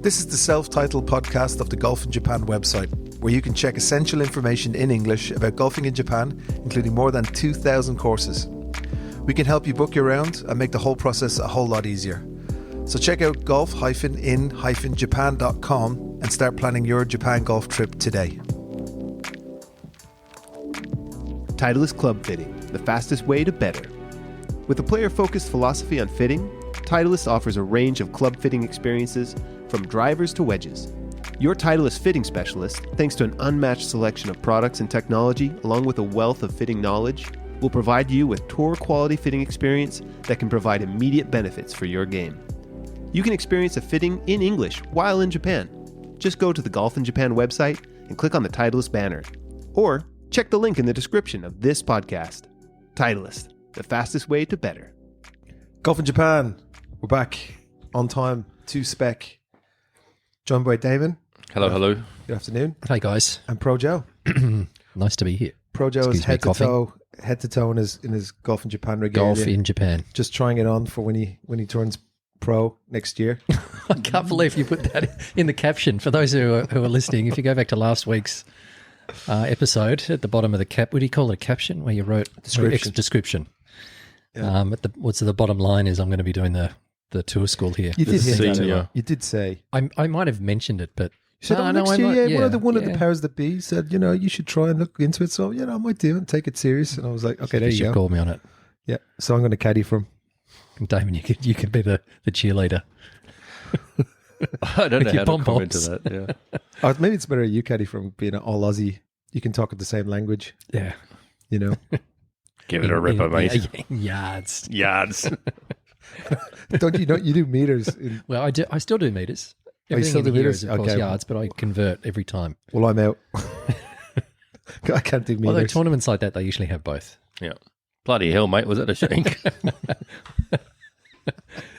This is the self-titled podcast of the Golf in Japan website, where you can check essential information in English about golfing in Japan, including more than 2,000 courses. We can help you book your round and make the whole process a whole lot easier. So check out golf-in-japan.com and start planning your Japan golf trip today. Titleist Club Fitting, the fastest way to better. With a player-focused philosophy on fitting, Titleist offers a range of club fitting experiences from drivers to wedges. Your Titleist fitting specialist, thanks to an unmatched selection of products and technology, along with a wealth of fitting knowledge, will provide you with tour-quality fitting experience that can provide immediate benefits for your game. You can experience a fitting in English while in Japan. Just go to the Golf in Japan website and click on the Titleist banner. Or check the link in the description of this podcast. Titleist, the fastest way to better. Golf in Japan, we're back on time to spec. Joined by Damon. Hello. Good afternoon. Hey guys, And Pro Joe. nice to be here. Pro Joe is head to toe in his Golf in Japan regalia. Golf in Japan. Just trying it on for when he turns pro next year. I can't believe you put that in the caption. For those who are listening, if you go back to last week's episode, at the bottom of the cap, what do you call it, a caption? Where you wrote description. Yeah. What's the bottom line is I'm going to be doing the tour school here. You did hint at it. Senior. You did say. I might have mentioned it, but You said, no, next I year, might- one of the powers that be said, you should try and look into it. So, I might do it and take it serious. And I was like, okay, there you you should go. call me on it. Yeah. So I'm going to caddy from. Damon, you could be the cheerleader. I don't know With your how to comment pom-poms. to that. Yeah. Oh, maybe it's better you caddy from being an all Aussie. You can talk at the same language, Yeah. Give it a ripper, mate. Yards. Yards. Don't you? You do meters. Well, I do. I still do meters. you Everything still in do here meters? is, of course, Okay. yards, but I convert every time. Well, I'm out. I can't do Although meters. tournaments like that, they usually have both. Yeah. Bloody hell, mate. Was that a shank?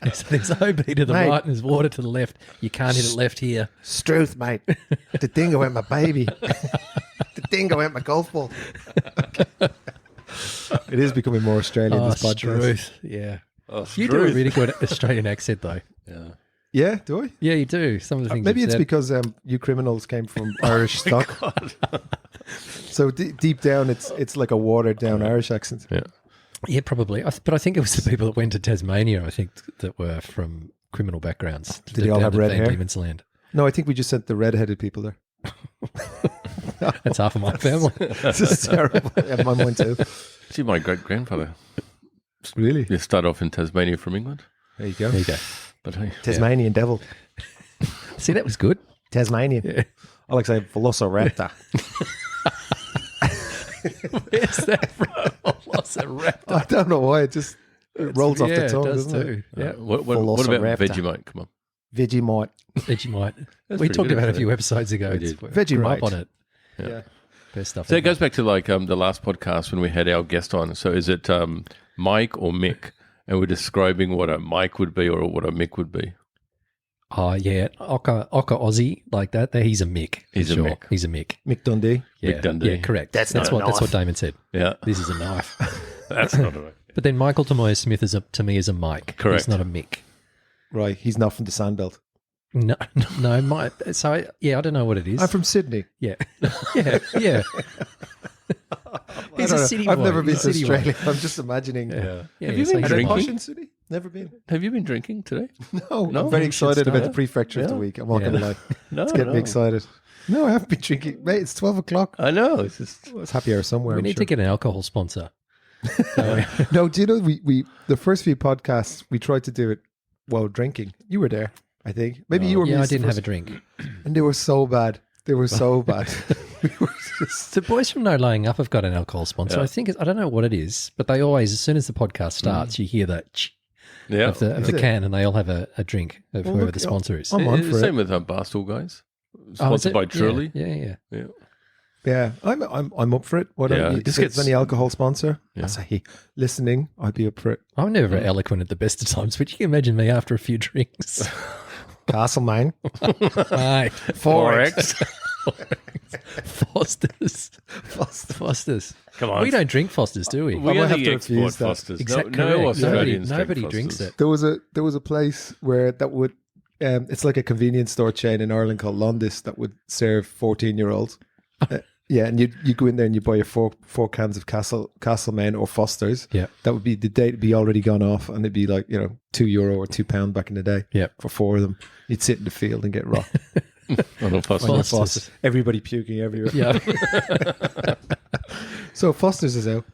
There's OB to the Mate. right and there's water to the left. You can't hit it left here. Struth, mate. The dingo ain't my baby. The dingo ain't my golf ball. It is becoming more Australian, this podcast. Struth. Yeah. Oh, You do a Struth. really good Australian accent, though. Yeah. Yeah, do I? Yeah, you do. Some of the things Maybe you've it's said. because you criminals came from Irish stock. So deep down, it's like a watered down Irish accent. Yeah. Yeah, probably. But I think it was the people that went to Tasmania, I think, that were from criminal backgrounds. Did they all have red hair? Demon's Land. No, I think we just sent the red-headed people there. That's half of my family. This is terrible. Yeah, mine too. See, my great-grandfather Really? they started off in Tasmania from England. There you go. There you go. But hey, Tasmanian devil. See, that was good. Tasmanian. Yeah. I like to say Velociraptor. Where's that from? Velociraptor. I don't know why. It rolls off the tongue, it does doesn't too. it? Yeah. what about Velociraptor. Vegemite? Come on. Vegemite. Vegemite. We pretty talked good, about it a actually. few episodes ago. We did. Grew up Vegemite. on it. Yeah. Best stuff. So it ever. goes back to like the last podcast when we had our guest on. So is it Mike or Mick? And we're describing what a Mike would be or what a Mick would be. Oh, yeah. Oka Aussie, like that. He's a Mick. for He's a sure. Mick. He's a Mick. Mick Dundee. Yeah, Mick Dundee. Yeah, correct. That's not a that's what knife. Damon said. Yeah. This is a knife. That's not right. But then Michael Tomoya Smith to me is a Mike. Correct. He's not a Mick. Right. He's not from the Sandbelt. No, Mike. So I don't know what it is. I'm from Sydney. Yeah, yeah. He's a city boy. I've never been He's to a city boy. Australia. I'm just imagining. Yeah. Have you so been he's Are they a drinking? Mike. posh in Sydney? Never been. Have you been drinking today? No, No? I'm very You should excited about the start. prefecture of the Yeah. week. I'm not going to lie. No, It's getting me excited. No, I haven't been drinking. Mate, it's 12 o'clock. I know. It's just It's happy hour somewhere. We I'm need sure. to get an alcohol sponsor. No, do you know we the first few podcasts we tried to do it while drinking. You were there, I think. Maybe you were. Yeah, I missed the didn't have a first- drink. and they were so bad. They were so bad. We were just. The boys from No Laying Up have got an alcohol sponsor. Yeah. I think I don't know what it is, but they always, as soon as the podcast starts, you hear that yeah. of the Is it? can, and they all have a drink of Well, whoever look, the sponsor is. I'm on for Same it. with Barstool guys. Oh, is Sponsored it? by Truly. Yeah. Yeah. Yeah, I'm up for it. Why don't Yeah, you? it just If there's gets- any alcohol sponsor, Yeah. I say listening. I'd be up for it. I'm never very eloquent at the best of times, but you can imagine me after a few drinks. Castlemaine, Mate, Forex. Fosters. Come on. We don't drink Fosters, do we? We I might have only to export refuse that. Fosters. Exactly. No Correct. Australians Nobody drink drinks Fosters. it. There was a place where that would it's like a convenience store chain in Ireland called Londis that would serve 14-year-olds. Yeah, and you go in there and you buy your four cans of Castlemaine or Foster's. Yeah. That would be, the date would be already gone off, and it'd be like, €2 or £2 back in the day. Yeah. For 4 of them. You'd sit in the field and get rocked. Foster's. Everybody puking everywhere. Yeah. So Foster's is out.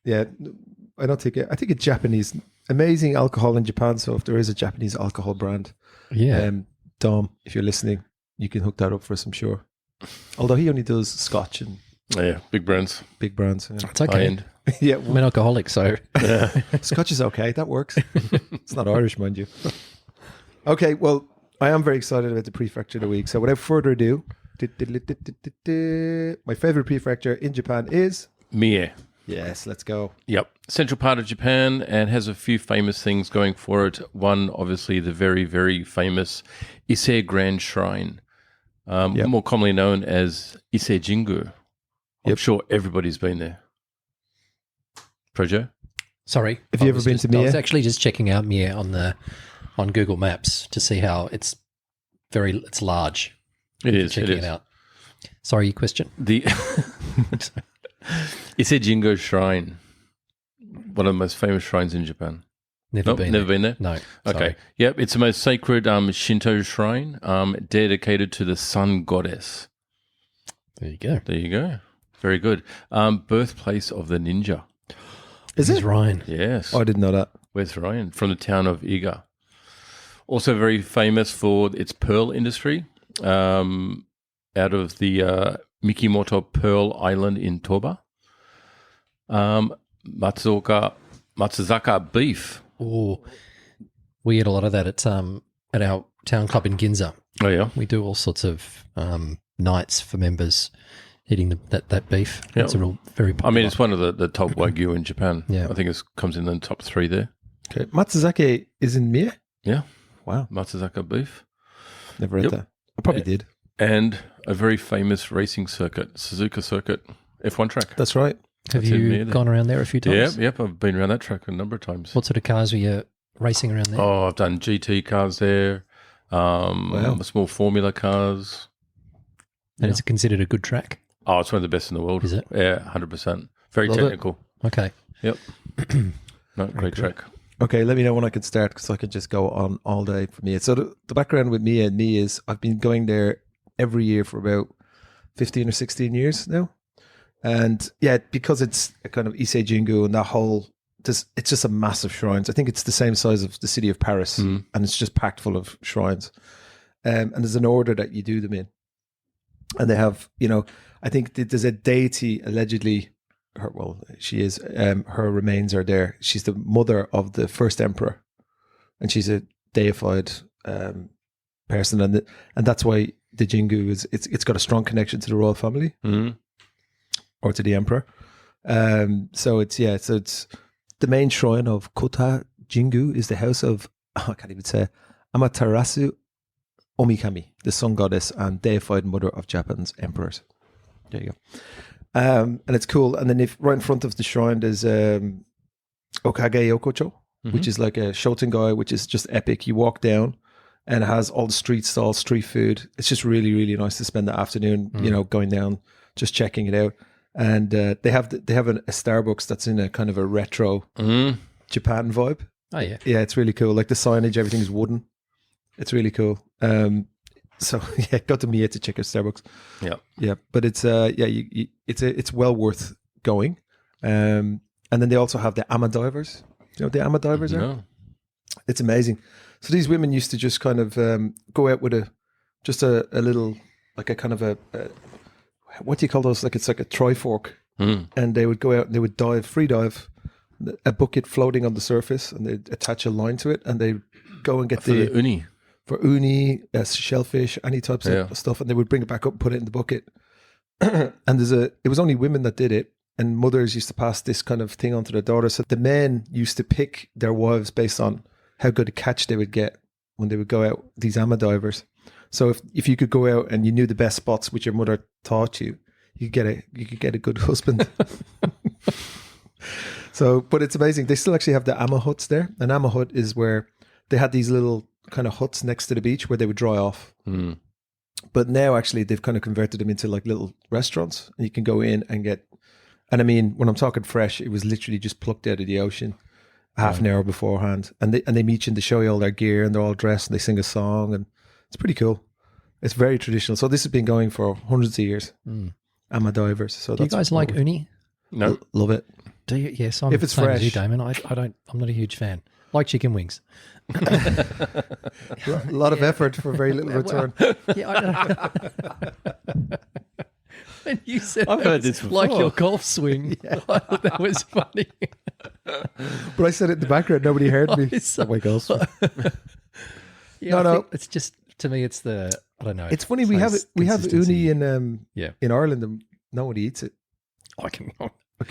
Yeah, I think a Japanese, amazing alcohol in Japan. So if there is a Japanese alcohol brand, Yeah. Dom, if you're listening, you can hook that up for us, I'm sure. Although he only does Scotch and big brands. big brands. Yeah. It's okay. High-end. Yeah, I'm an alcoholic, so Scotch is okay. That works. It's not Irish, mind you. Okay, well, I am very excited about the prefecture of the week. So without further ado, my favorite prefecture in Japan is... Mie. Yes, let's go. Yep. Central part of Japan, and has a few famous things going for it. One, obviously, the very, very famous Ise Grand Shrine, more commonly known as Ise Jingu. I'm sure everybody's been there. Projo? sorry. Have you ever been to Mie? I was actually just checking out Mie on Google Maps to see how it's large. It is. Checking it out. Sorry, your question. The Ise Jingu Shrine, one of the most famous shrines in Japan. Never been there. No. Okay. Sorry. Yep. It's the most sacred Shinto shrine dedicated to the sun goddess. There you go. There you go. Very good. Birthplace of the ninja. Is it? Ryan? Yes. Oh, I didn't know that. Where's Ryan? From the town of Iga. Also very famous for its pearl industry. Out of the Mikimoto Pearl Island in Toba. Matsuzaka beef. Oh, we eat a lot of that at our town club in Ginza. Oh, yeah? We do all sorts of nights for members eating that beef. Yeah. It's a real very popular. I mean, it's one of the top Wagyu in Japan. Yeah. I think it comes in the top 3 there. Okay. Matsuzake is in Mie? Yeah. Wow. Matsuzaka beef. Never read that. I probably did. And a very famous racing circuit, Suzuka Circuit, F1 track. That's right. Have That's in Mie you there. gone around there a few times? Yep. I've been around that track a number of times. What sort of cars were you racing around there? Oh, I've done GT cars there, small Formula cars. And is it considered a good track? Oh, it's one of the best in the world. Is it? Yeah, 100%. Very Love it. technical. Okay. Yep. No, great track. Okay, let me know when I can start because I could just go on all day for Mie. So the background with Mie and me is I've been going there every year for about 15 or 16 years now. And yeah, because it's a kind of Ise Jingu and that whole, it's just a massive shrines. I think it's the same size of the city of Paris and it's just packed full of shrines. And there's an order that you do them in. And they have, I think there's a deity allegedly, she is, her remains are there. She's the mother of the first emperor and she's a deified person. And that's why the Jingu it's got a strong connection to the royal family or to the emperor. So it's the main shrine of Kota Jingu is the house of, I can't even say, Amaterasu Omikami, the sun goddess and deified mother of Japan's emperors. There you go. And it's cool. And then right in front of the shrine there's Okage Yokocho, which is like a Shotengai, which is just epic. You walk down and it has all the street stalls, street food. It's just really, really nice to spend the afternoon, going down, just checking it out. And they have a Starbucks that's in a kind of a retro Japan vibe. Oh, yeah. Yeah, it's really cool. Like the signage, everything is wooden. It's really cool. So yeah, got to Mie to check out Starbucks. Yeah, but it's it's well worth going. And then they also have the Ama divers. You know what the Ama divers are? No. It's amazing. So these women used to just kind of go out with a little, like a kind of a what do you call those? Like it's like a trifork, and they would go out and they would free dive, a bucket floating on the surface, and they'd attach a line to it, and they go and get For the uni. For uni, shellfish, any types of stuff, and they would bring it back up and put it in the bucket. And it was only women that did it, and mothers used to pass this kind of thing on to their daughters. So the men used to pick their wives based on how good a catch they would get when they would go out, these Ama divers. So if you could go out and you knew the best spots which your mother taught you, you could get a good husband. So, but it's amazing. They still actually have the Ama huts there. An Ama hut is where they had these little, kind of huts next to the beach where they would dry off. But now actually they've kind of converted them into like little restaurants, and you can go in and get. And I mean, when I'm talking fresh, it was literally just plucked out of the ocean half an hour beforehand, and they meet you and they show you all their gear, and they're all dressed and they sing a song, and it's pretty cool. It's very traditional. So this has been going for hundreds of years. I'm a divers. So do you guys like uni? No, love it. Do you? Yes, I'm if it's same as fresh, you, Damon. I don't. I'm not a huge fan. Like chicken wings. A lot of effort for very little return. Yeah, I know. And you said I've heard this before. like your golf swing. I thought that was funny. But I said it in the background. Nobody heard me. So- Oh my gosh. Yeah, No. I think it's just, to me, it's the, I don't know. It's funny. We have consistency. uni in Yeah. in Ireland, and nobody eats it. I can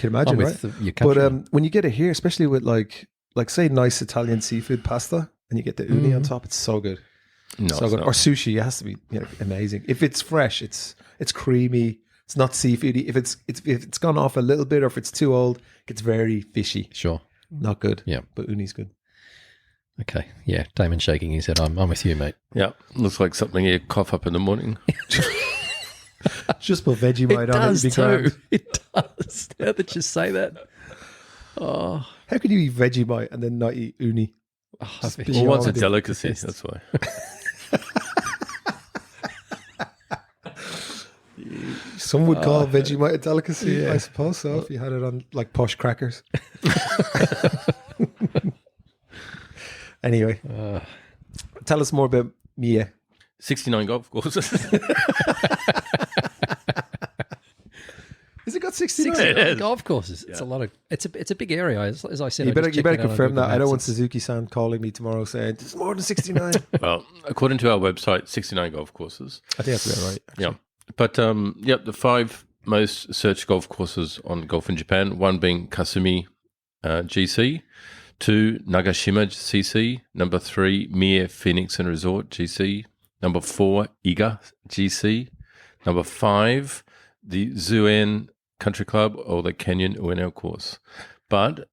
Imagine, I'm right? with your But country. when you get it here, especially with like say nice Italian seafood pasta, and you get the uni on top, it's so good. no, So it's good. not. Or sushi, it has to be amazing. If it's fresh, it's creamy. It's not seafoody. If it's gone off a little bit, or if it's too old, it gets very fishy. Sure. Not good. Yeah. But uni's good. Okay. Yeah. Damon shaking his head. I'm with you, mate. Yeah, looks like something you cough up in the morning. Just put Vegemite It on does it. It'd be too. grand. It does. Now that you say that. Oh. How can you eat Vegemite and then not eat uni? Well, one's a delicacy, that's why. Some would call Vegemite a delicacy, I suppose so, if you had it on like posh crackers. Anyway, tell us more about Mie. 69 golf courses. Has it got 69? 69 golf courses. It's a lot of. It's a big area. As I said, You I better just checked it out on confirm Google that. I don't Maps. want Suzuki-san calling me tomorrow saying, there's more than 69. Well, according to our website, 69 golf courses. I think that's about right. Actually. Yeah. But, the 5 most searched golf courses on Golf in Japan, one being Kasumi GC, 2, Nagashima CC, number 3, Mie Phoenix and Resort GC, number 4, Iga GC, number 5, the Zuen Country Club or the Canyon Ueno course. But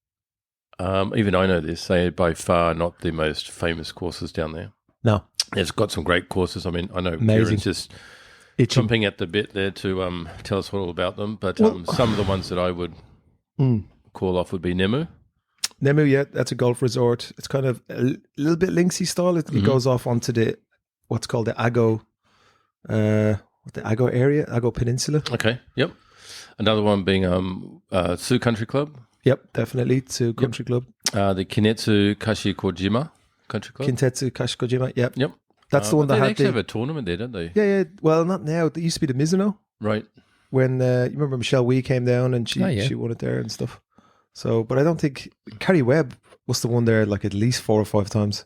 even I know this, they are by far not the most famous courses down there. No. It's got some great courses. I mean, I know Amazing. Kieran's just Itching. chomping at the bit there to tell us all about them. But some of the ones that I would call off would be Nemu. Nemu, yeah, that's a golf resort. It's kind of a little bit linksy style. It goes off onto the what's called the Ago, the Ago area, Ago Peninsula. Okay, yep. Another one being Tsu Country Club, Yep, definitely. To Country Club. the Kinetsu Kashikojima Country Club. Kintetsu Kashikojima. Yep. Yep. That's the one But that they had actually the... have a tournament there, don't they? Yeah. Well, not now. It used to be the Mizuno. Right. When, you remember Michelle Wee came down and she won it there and stuff. So, but I don't think... Carrie Webb was the one there like at least 4 or 5 times.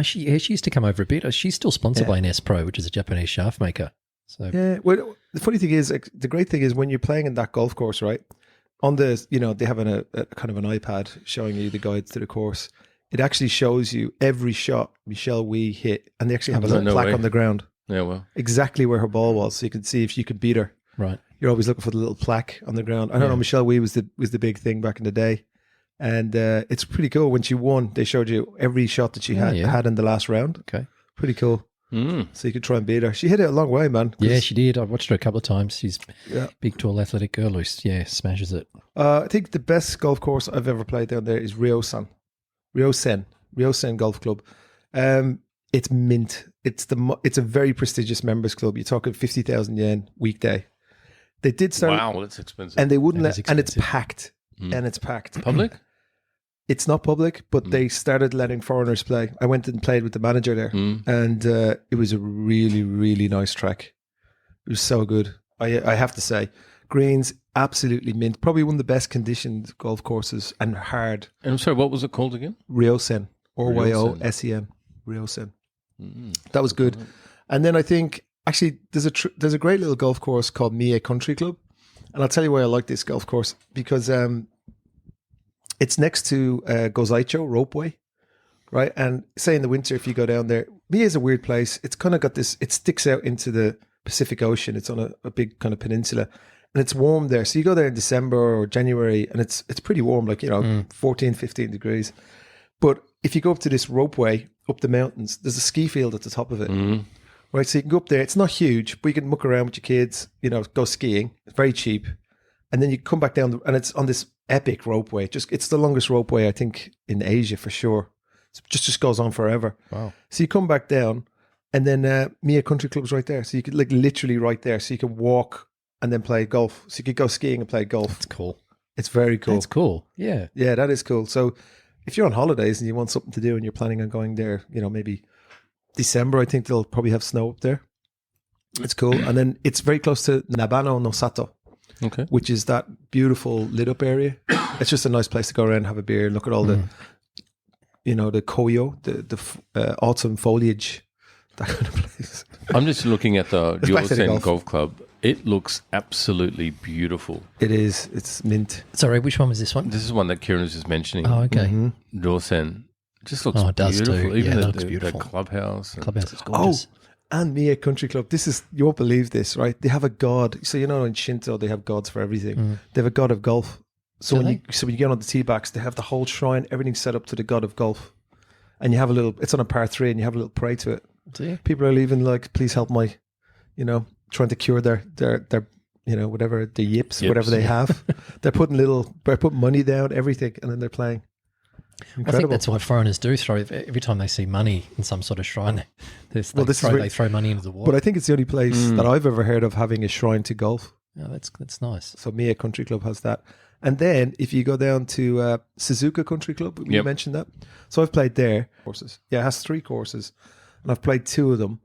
She used to come over a bit. She's still sponsored by NS Pro, which is a Japanese shaft maker. So Yeah. Well, the funny thing is, like, the great thing is when you're playing in that golf course, right? On the, they have a kind of an iPad showing you the guides to the course. It actually shows you every shot Michelle Wee hit, and they actually have a little plaque on the ground. Yeah, well. Exactly where her ball was, so you can see if you could beat her. right. You're always looking for the little plaque on the ground. I don't know, Michelle Wee was the big thing back in the day. And it's pretty cool. When she won, they showed you every shot that she had in the last round. Okay. Pretty cool. Mm. So you could try and beat her. She hit it a long way, man. Yeah, she did. I watched her a couple of times. She's Yeah. big, tall, athletic girl who smashes it. I think the best golf course I've ever played down there is Ryosen Golf Club. It's mint. It's a very prestigious members club. You're talking 50,000 yen weekday. They did start, Wow, that's expensive. and they wouldn't That is let, and it's expensive. packed, and it's packed. Public? It's not public, but they started letting foreigners play. I went and played with the manager there, and it was a really, really nice track. It was so good. I have to say, greens absolutely mint. Probably one of the best conditioned golf courses, and hard. And I'm sorry, what was it called again? Ryosen, Ryosen. Ryosen. That was good. And then I think actually there's a great little golf course called Mie Country Club, and I'll tell you why I like this golf course, because it's next to Gozaicho Ropeway, right? And say in the winter, if you go down there, Mie is a weird place. It's kind of got this, it sticks out into the Pacific Ocean. It's on a big kind of peninsula, and it's warm there. So you go there in December or January, and it's pretty warm, like, 14, 15 degrees. But if you go up to this ropeway up the mountains, there's a ski field at the top of it. Right, so you can go up there. It's not huge, but you can muck around with your kids, go skiing. It's very cheap. And then you come back down, and it's on this epic ropeway. It's the longest ropeway, I think, in Asia for sure. It just goes on forever. Wow. So you come back down, and then Mie Country Club's right there. So you could, literally right there. So you can walk and then play golf. So you could go skiing and play golf. That's cool. It's very cool. That's cool. Yeah. Yeah, that is cool. So if you're on holidays and you want something to do and you're planning on going there, maybe December, I think they'll probably have snow up there. It's cool. And then it's very close to Nabano no Sato, which is that beautiful lit up area. It's just a nice place to go around, have a beer, look at all the, the koyo, the autumn foliage, that kind of place. I'm just looking at the Ryosen Golf Club. It looks absolutely beautiful. It is. It's mint. Sorry, which one was this one? This is one that Kieran was just mentioning. Oh, okay. Ryosen. Just looks it does beautiful. too. Even Yeah, it the, looks beautiful. the clubhouse. Clubhouse is gorgeous. And Mie Country Club. This is, you won't believe this, right? They have a god. So in Shinto, they have gods for everything. They have a god of golf. So when you get on the tee backs, they have the whole shrine, everything set up to the god of golf. And you have it's on a par 3, and you have a little pray to it. Do you? People are leaving please help my, trying to cure their whatever, the yips, whatever they have. They're putting money down, everything, and then they're playing. Incredible. I think that's what foreigners do. Every time they see money in some sort of shrine, they throw money into the water. But I think it's the only place that I've ever heard of having a shrine to golf. Oh, that's nice. So Mie Country Club has that. And then if you go down to Suzuka Country Club, you mentioned that. So I've played there. Courses. Yeah, it has 3 courses. And I've played 2 of them.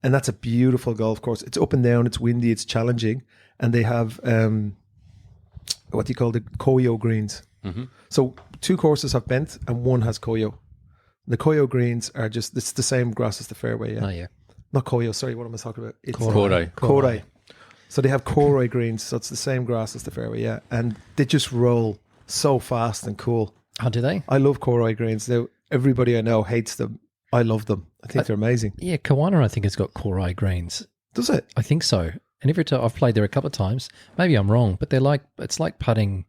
And that's a beautiful golf course. It's up and down, it's windy, it's challenging. And they have what do you call the koyo greens. So 2 courses have bent and 1 has koyo. The koyo greens are it's the same grass as the fairway. Yeah. Oh, yeah. Not koyo, sorry, what am I talking about? It's Korei. So they have koroi greens, so it's the same grass as the fairway, yeah. And they just roll so fast and cool. Oh, do they? I love koroi greens. Everybody I know hates them. I love them. I think they're amazing. Yeah, Kawana, I think, has got koroi greens. Does it? I think so. And every time I've played there a couple of times, maybe I'm wrong, but it's like putting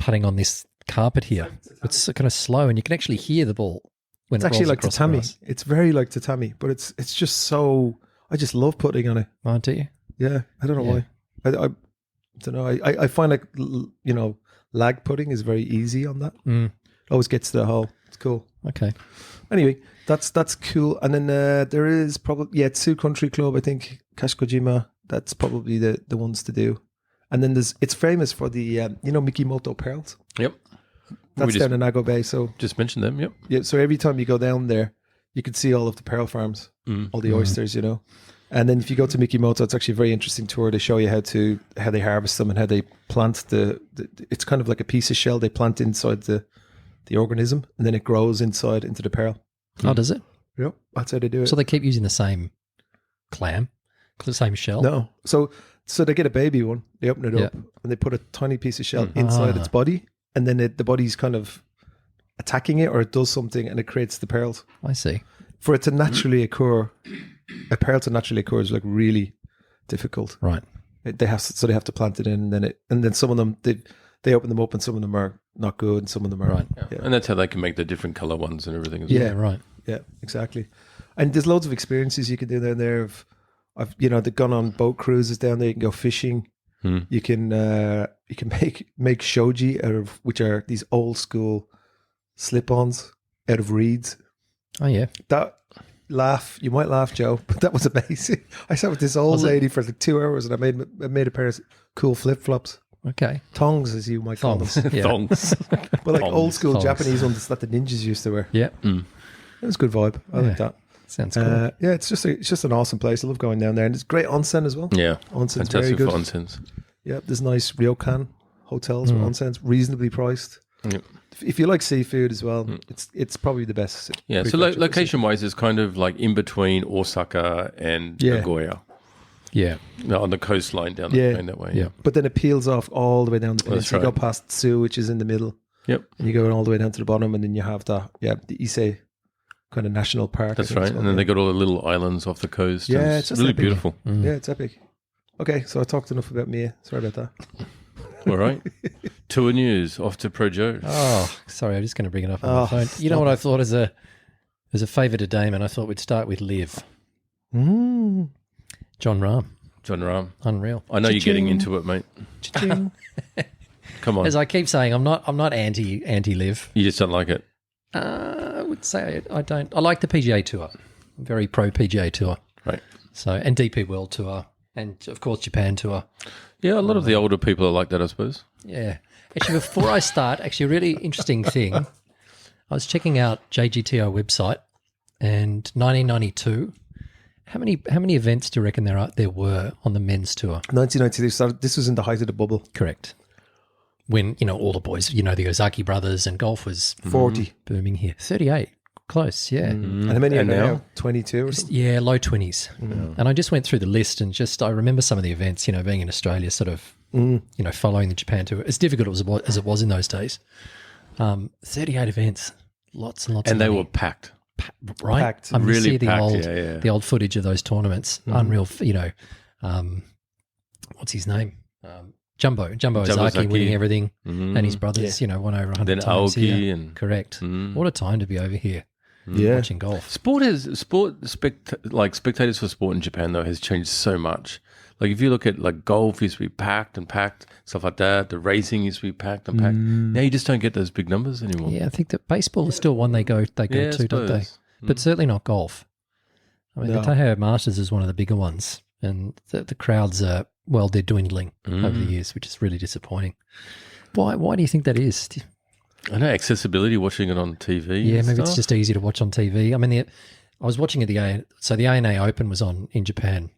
on this carpet here. It's kind of slow, and you can actually hear the ball when it's it actually rolls like across tatami. the grass. It's very like tatami, but it's just so. I just love putting on it. Oh, do you? Yeah, I don't know why. I don't know. I find lag putting is very easy on that. Always gets to the hole. It's cool. Okay. Anyway, that's cool. And then there is probably Tsu Country Club. I think Kashikojima. That's probably the ones to do. And then it's famous for the Mikimoto pearls. Yep. That's down in Nago Bay. So just mentioned them. Yep. Yeah. So every time you go down there, you can see all of the pearl farms, all the oysters. And then if you go to Mikimoto, it's actually a very interesting tour. They show you how they harvest them and how they plant it's kind of like a piece of shell they plant inside the organism, and then it grows inside into the pearl. Oh, does it? Yep, that's how they do it. So they keep using the same clam, the same shell? No. So they get a baby one, they open it up, and they put a tiny piece of shell inside its body, and then the body's kind of attacking it, or it does something, and it creates the pearls. I see. For it to naturally occur, a pearl to naturally occur is like really difficult. Right. They have to plant it in, and then some of them they open them up, and some of them are not good, and some of them are right. Yeah. And that's how they can make the different color ones and everything as well. Yeah, right. Yeah, exactly. And there's loads of experiences you can do down there. They've gone on boat cruises down there. You can go fishing. You can make shoji out of, which are these old school slip-ons out of reeds. Oh yeah. You might laugh, Joe, but that was amazing. I sat with this old lady for like 2 hours, and I made a pair of cool flip-flops. Okay. Tongs, as you might call them. Yeah. Thongs. But like old school Tongs. Japanese ones that the ninjas used to wear. Yeah. It was a good vibe. I like that. Sounds cool. Yeah, it's just an awesome place. I love going down there, and it's great onsen as well. Yeah. Onsen's fantastic very good. for onsens. Yeah, there's nice ryokan hotels with onsens, reasonably priced. Yep. If you like seafood as well, it's probably the best. Yeah, so location-wise, it's kind of like in between Osaka and Nagoya. Yeah. No, on the coastline down that way. Yeah. But then it peels off all the way down the peninsula. right. You go past Tsu, which is in the middle. Yep. And you go all the way down to the bottom, and then you have the Ise kind of national park. That's right. And then they got all the little islands off the coast. Yeah, it's just really epic. beautiful. Yeah, it's epic. Okay, so I talked enough about Mie. Sorry about that. All right. Tour news, off to Pro Joe. Oh, sorry, I'm just going to bring it up on my phone. You know what I thought as a favour to Damon? I thought we'd start with Liv. Mm. John Rahm. John Rahm. Unreal. I know you're getting into it, mate. Come on. As I keep saying, I'm not anti-Liv. You just don't like it. I would say I don't. I like the PGA Tour. I'm very pro PGA Tour. Right. So, and DP World Tour, and of course Japan Tour. Yeah, a lot of the older people are like that, I suppose. Yeah. Actually, before I start, a really interesting thing. I was checking out JGTO website, and 1992. How many events do you reckon there were on the men's tour? 1992. This was in the height of the bubble. Correct. When, all the boys, the Ozaki brothers, and golf was 40. booming here. 38. Close, yeah. And how many are now? 22 or something? Yeah, low 20s. And I just went through the list and I remember some of the events, being in Australia, sort of, following the Japan tour. As difficult as it was in those days. 38 events, lots and lots and of they were packed. Right? Packed. I mean, Really you see packed, the old footage of those tournaments. Unreal, what's his name? Jumbo Ozaki winning everything, and his brothers, won over 100 Then times. Aoki Here. and Correct. What a time to be over here Yeah. watching golf. Spectators for sport in Japan though has changed so much. Like if you look at like golf used to be packed, stuff like that. The racing used to be packed. Now you just don't get those big numbers anymore. Yeah, I think that baseball is still one they go to, don't they? But certainly not golf. I mean, the Tahoe Masters is one of the bigger ones, and the crowds are they're dwindling over the years, which is really disappointing. Why do you think that is? I know accessibility, watching it on TV. Yeah, and maybe stuff. it's just easy to watch on TV. I mean, I was watching the ANA Open was on in Japan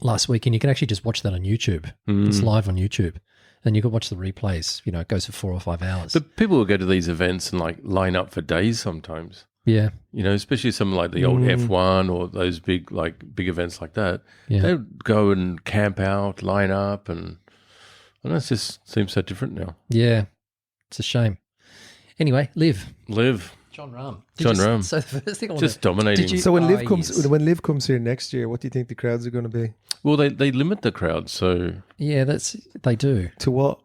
last week, and you can actually just watch that on YouTube. It's live on YouTube, and you can watch the replays. It goes for 4 or 5 hours. But people will go to these events and like line up for days sometimes. Yeah, Especially some like the old F1 or those big events like that. Yeah. They'll go and camp out, line up, and I don't know, it just seems so different now. yeah, it's a shame. Anyway, Liv. John Rahm. So the first thing I Just dominating. So when Liv comes here next year, what do you think the crowds are going to be? Well, they limit the crowd, so Yeah, they do. To what?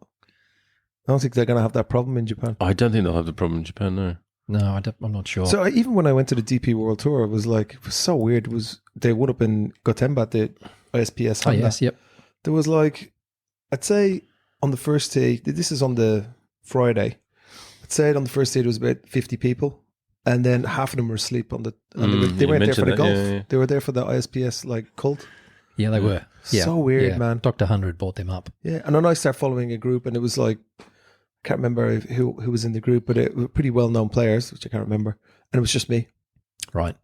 I don't think they're going to have that problem in Japan. I don't think they'll have the problem in Japan, no. No, I'm not sure. So even when I went to the DP World Tour, it was so weird. It was they would have been Gotemba at the ISPS Honda. Oh, yes, yep. There was I'd say on the first day, this is on the Friday, I'd say on the first day there was about 50 people, and then half of them were asleep on the. They weren't there for the golf. Yeah. They were there for the ISPS cult. Yeah, they were. Yeah. So weird, Yeah. man. Dr. 100 brought them up. Yeah, and then I started following a group, and it was I can't remember who was in the group, but it were pretty well-known players, which I can't remember, and it was just me. Right.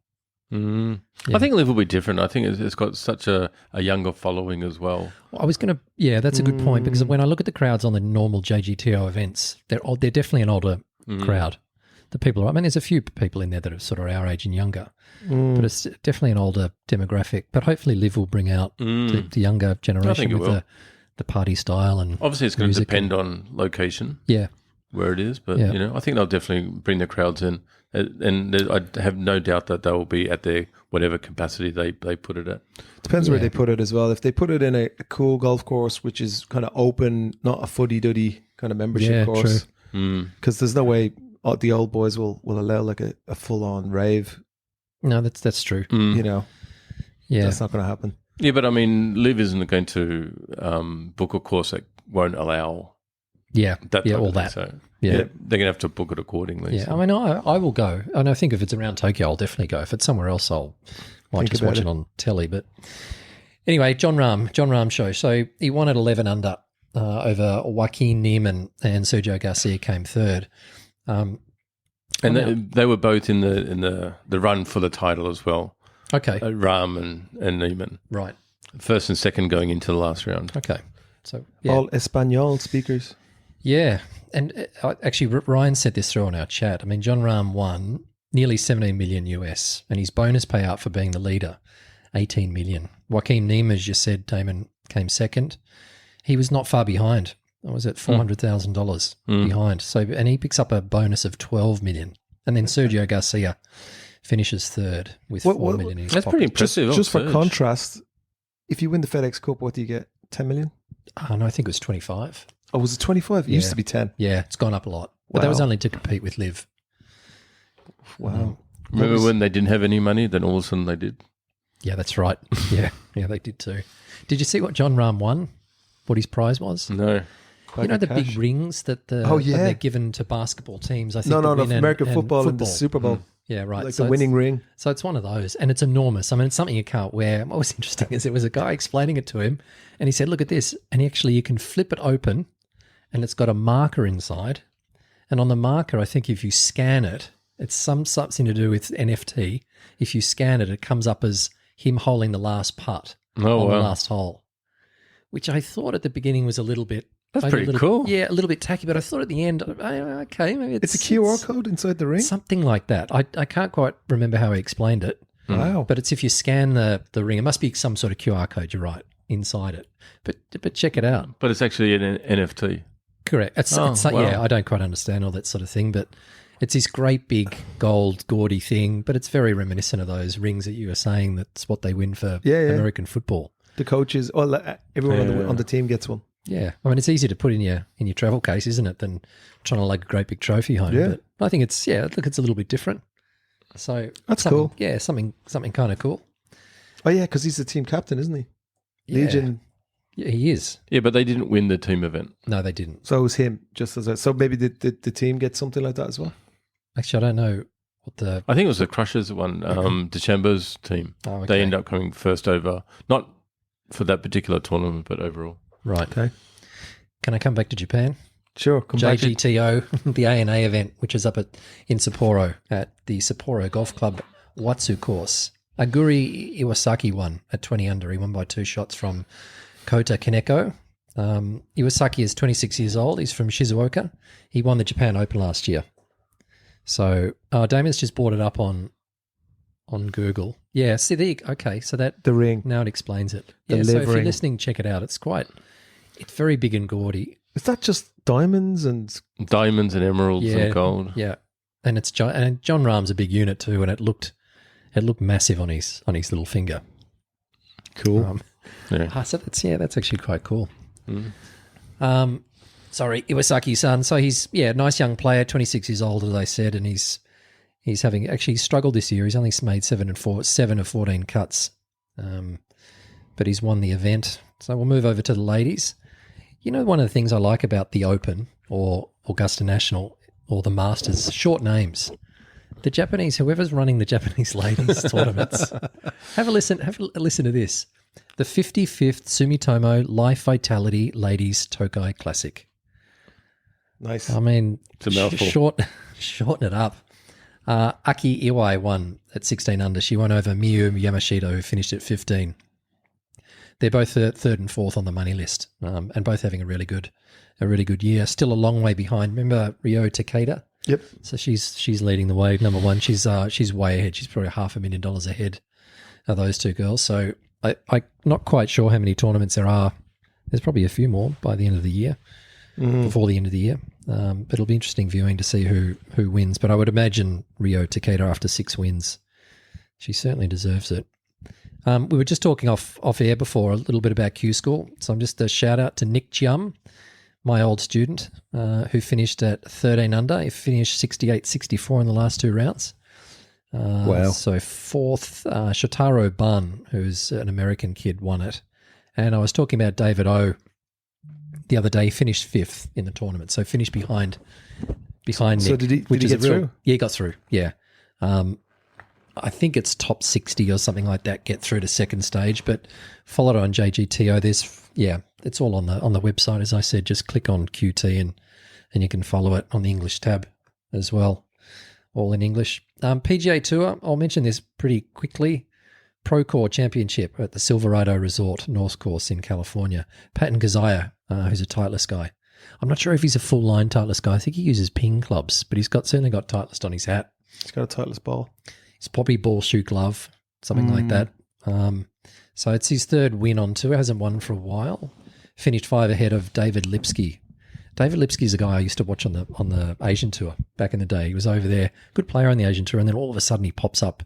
Yeah. Yeah. I think Liv will be different. I think it's got such a younger following as well. I was going to, that's a good point, because when I look at the crowds on the normal JGTO events, they're definitely an older crowd. The people are, there's a few people in there that are sort of our age and younger, but it's definitely an older demographic. But hopefully Liv will bring out the younger generation with the party style. And obviously it's going to depend on location, where it is. But, I think they'll definitely bring the crowds in. And I have no doubt that they will be at their whatever capacity they put it at. Depends where they put it as well. If they put it in a cool golf course, which is kind of open, not a fuddy-duddy kind of membership course, because there's no way the old boys will allow a full-on rave. No, that's true. That's not going to happen. Yeah, but Liv isn't going to book a course that won't allow that type all of that. thing. So Yeah. they're going to have to book it accordingly. Yeah, so. I will go. And I think if it's around Tokyo, I'll definitely go. If it's somewhere else, might just watch it on telly. But anyway, John Rahm show. So he won at 11 under over Joaquin Niemann, and Sergio Garcia came third. And they were both in the run for the title as well. Okay. Rahm and Niemann. Right. First and second going into the last round. Okay. So all Espanol speakers. Yeah. And actually, Ryan said this through on our chat. John Rahm won nearly 17 million US, and his bonus payout for being the leader, 18 million. Joaquin Niemann, as you said, Damon, came second. He was not far behind. I was at $400,000 behind. So, and he picks up a bonus of 12 million. And then Sergio Garcia finishes third with 4 million in his That's pocket. pretty impressive. Just for contrast, if you win the FedEx Cup, what do you get? 10 million? Oh, no, I think it was 25. Oh, was it 25? It used to be 10. Yeah, it's gone up a lot. But that was Wow. only to compete with Liv. Wow. Remember when they didn't have any money? Then all of a sudden they did. Yeah, that's right. Yeah, they did too. Did you see what John Rahm won? What his prize was? No. You know the Cash. big rings that that they're given to basketball teams? I think No, the no, win American and football and the Super Bowl. Yeah, right. Like So the winning it's- ring. So it's one of those, and it's enormous. I mean, it's something you can't wear. What was interesting is there was a guy explaining it to him, and he said, "Look at this," and you can flip it open, and it's got a marker inside, and on the marker, I think if you scan it, it's something to do with NFT. If you scan it, it comes up as him holding the last putt on the last hole, which I thought at the beginning was a little bit. That's maybe pretty cool. Yeah, a little bit tacky, but I thought at the end, okay, maybe It's a QR code inside the ring? something like that. I can't quite remember how he explained it. Wow. But it's if you scan the ring, it must be some sort of QR code, you're right, inside it. But check it out. But it's actually an NFT. Correct. It's wow. Yeah, I don't quite understand all that sort of thing, but it's this great big gold gaudy thing, but it's very reminiscent of those rings that you were saying that's what they win for American football. The coaches, everyone on the team gets one. Yeah. I mean, it's easier to put in your travel case, isn't it, than trying to lug a great big trophy home. Yeah. But I think it's a little bit different. So That's something- cool. Yeah, something kind of cool. Oh, yeah, because he's the team captain, isn't he? Yeah. Legion. Yeah, he is. Yeah, but they didn't win the team event. No, they didn't. So it was him. So maybe the team gets something like that as well? Actually, I don't know what the. I think it was the Crushers one, DeChambeau's team. Oh, okay. They end up coming first over, not for that particular tournament, but overall. Right. Okay. Can I come back to Japan? Sure. Come back. JGTO, the ANA event, which is up in Sapporo at the Sapporo Golf Club Watsu course. Aguri Iwasaki won at 20 under. He won by 2 shots from Kota Kaneko. Iwasaki is 26 years old. He's from Shizuoka. He won the Japan Open last year. So Damon's just brought it up on Google. Yeah, see, okay, so that The ring. now it explains it. The Yeah, so if livering. you're listening, check it out. It's very big and gaudy. Is that just diamonds and... Diamonds and emeralds and gold. Yeah, and John Rahm's a big unit too, and it looked massive on his little finger. Cool. Yeah. So that's actually quite cool. Sorry, Iwasaki's son. So he's nice young player, 26 years old, as I said, and he's having actually struggled this year. He's only made 7 of 14 cuts, but he's won the event. So we'll move over to the ladies. You know, one of the things I like about the Open or Augusta National or the Masters, short names. The Japanese, whoever's running the Japanese ladies tournaments, have a listen to this. The 55th Sumitomo Life Vitality Ladies Tokai Classic. Nice. I mean, It's a mouthful. shorten it up. Aki Iwai won at 16 under. She won over Miyu Yamashita, who finished at 15. They're both third and fourth on the money list, and both having a really good year. Still a long way behind. Remember Ryo Takeda? Yep. So she's leading the way. Number one, she's way ahead. She's probably $500,000 ahead of those two girls. So I'm not quite sure how many tournaments there are. There's probably a few more by the end of the year, before the end of the year. But it'll be interesting viewing to see who wins. But I would imagine Ryo Takeda after 6 wins. She certainly deserves it. We were just talking off air before a little bit about Q School. So I'm just a shout out to Nick Chiam, my old student, who finished at 13 under. He finished 68-64 in the last 2 rounds. Wow. So fourth, Shotaro Bun, who's an American kid, won it. And I was talking about David O the other day. He finished 5th in the tournament. So finished behind Nick. So did he get through? Yeah, he got through. Yeah. I think it's top 60 or something like that get through to second stage, but followed on JGTO. It's all on the website. As I said, just click on QT and you can follow it on the English tab as well, all in English. PGA Tour, I'll mention this pretty quickly. Procore Championship at the Silverado Resort North Course in California. Patton Kazaya, who's a Titleist guy. I'm not sure if he's a full line Titleist guy. I think he uses ping clubs, but he's certainly got Titleist on his hat. He's got a Titleist ball. It's probably ball, shoe, glove, something like that. So it's his 3rd win on tour. Hasn't won for a while. Finished 5 ahead of David Lipsky. David Lipsky is a guy I used to watch on the Asian tour back in the day. He was over there, good player on the Asian tour, and then all of a sudden he pops up.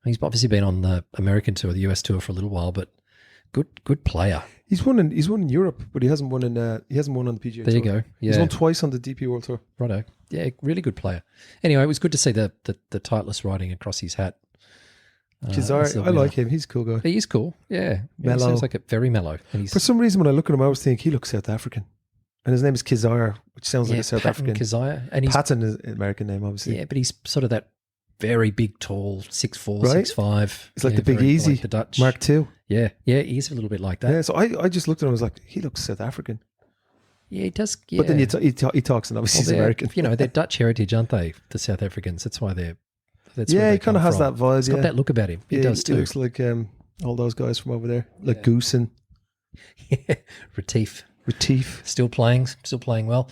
He's obviously been on the American tour, the US tour for a little while, but good player. He's won in Europe, but he hasn't won on the PGA Tour. There you go. Yeah. He's won twice on the DP World Tour. Righto. Yeah, really good player. Anyway, it was good to see the Titleist writing across his hat. Kizar, I like him. He's a cool guy. He is cool. Yeah. Mellow. He seems like very mellow. And For some reason, when I look at him, I always think he looks South African. And his name is Kizar, which sounds like a South Patton African. Kizar. And Patton is an American name, obviously. Yeah, but he's sort of that very big, tall, 6'4", Right? 6'5". It's like the Big Easy, like the Dutch. Mark II. Yeah, he's a little bit like that. Yeah, so I just looked at him and was like, he looks South African. Yeah, he does. Yeah. But then he talks and obviously he's American. You know, they're Dutch heritage, aren't they? The South Africans. That's why they're. That's yeah, where he kind of has from. that vibe. He's got that look about him. He does too. He looks like all those guys from over there, like Goosen. Yeah, Retief. Still playing well.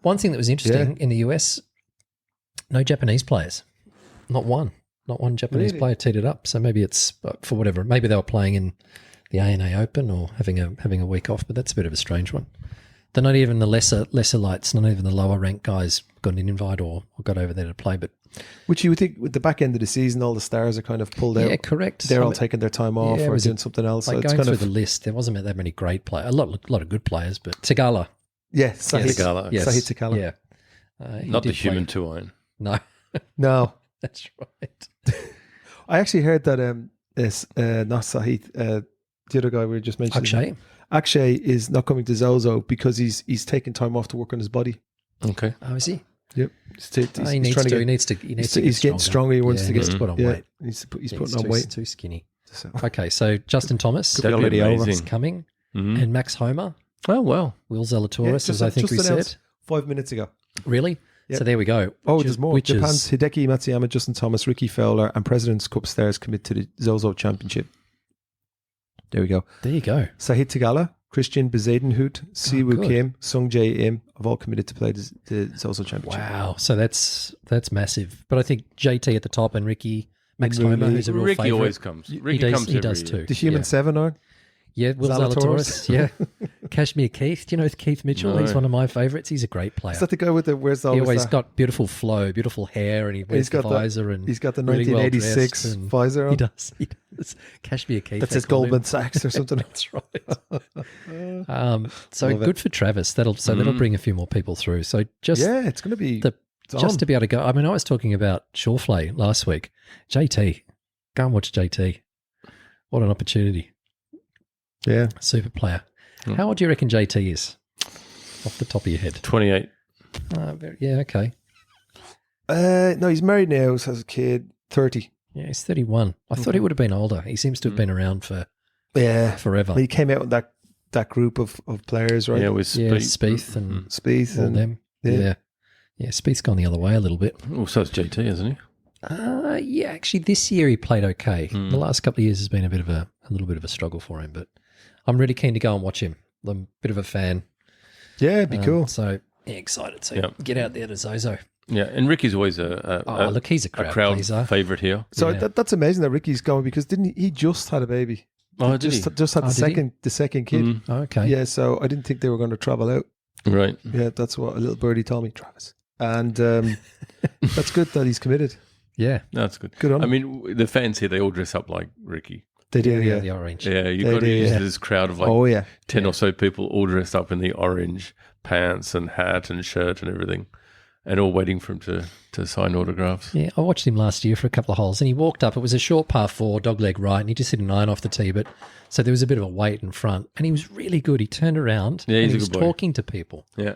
One thing that was interesting in the US, no Japanese players. Not one Japanese player teed it up. So maybe it's for whatever. Maybe they were playing in the ANA Open or having a week off. But that's a bit of a strange one. They're not even the lesser lights. Not even the lower ranked guys got an invite or got over there to play. But which you would think with the back end of the season, all the stars are kind of pulled out. Yeah, correct. They're all taking their time off or doing something else. Like so going it's kind through of the list, there wasn't that many great players. A lot of good players, but Tagala. Yeah, Sahit Tagala. Yes. Sahit Tagala. Yeah. Not the human Tuine. No. No. That's right. I actually heard that not Sahit, the other guy we were just mentioning. Akshay is not coming to ZOZO because he's taking time off to work on his body. Okay. Oh, is he? Yep. He needs to He's getting stronger. He wants to get put on weight. He's putting on weight. Too skinny. So. Okay, so Justin Thomas That'd be amazing. is coming, and Max Homer, Oh, well. Will Zalatoris, as I think we said. 5 minutes ago. Really? Yep. So there we go. There's more. Japan's Hideki Matsuyama, Justin Thomas, Ricky Fowler, and President's Cup stars commit to the ZOZO Championship. There we go. There you go. Sahit Tagala, Christian Bezadenhout, Siwoo Kim, Sung Jae Im have all committed to play the ZOZO Championship. Wow. So that's massive. But I think JT at the top and Ricky, Max Homer, who's a real Ricky favourite. always comes. He does too. The human seven are. Yeah, Will Zalatoris. Yeah. Kashmir Keith. Do you know Keith Mitchell? No. He's one of my favourites. He's a great player. Is that the guy with the where's all He always got beautiful flow, beautiful hair, and he wears the visor. And he's got the really 1986 well visor on. He does. Kashmir Keith. That says Goldman Sachs or something. That's right. So good for Travis. That'll bring a few more people through. So it's going to be just to be able to go. I mean, I was talking about Shawfley last week. JT, go and watch JT. What an opportunity. Yeah. Super player. How old do you reckon JT is? Off the top of your head. 28. Okay. No, he's married now, has a kid, 30. Yeah, he's 31. I thought he would have been older. He seems to have been around for forever. He came out with that group of players, right? Yeah, with Spieth and Spieth all and them. Yeah. Spieth's gone the other way a little bit. Oh, so it's JT, isn't he? Yeah, actually this year he played okay. The last couple of years has been a little bit of a struggle for him, but I'm really keen to go and watch him. I'm a bit of a fan. Yeah, it'd be cool. So excited to get out there to ZOZO. Yeah, and Ricky's always he's a crowd pleaser. favourite here. So that's amazing that Ricky's going because didn't he just had a baby? Oh, just had the second kid. Oh, okay. Yeah, so I didn't think they were going to travel out. Right. Yeah, that's what a little birdie told me, Travis. And that's good that he's committed. Yeah. That's good. Good on him. I mean, the fans here, they all dress up like Ricky. They do, the orange. Yeah, you've got to use this crowd of 10 or so people all dressed up in the orange pants and hat and shirt and everything, and all waiting for him to sign autographs. Yeah, I watched him last year for a couple of holes, and he walked up. It was a short par 4, dogleg right, and he just hit a 9 off the tee, but so there was a bit of a weight in front, and he was really good. He turned around and he was talking to people. Yeah.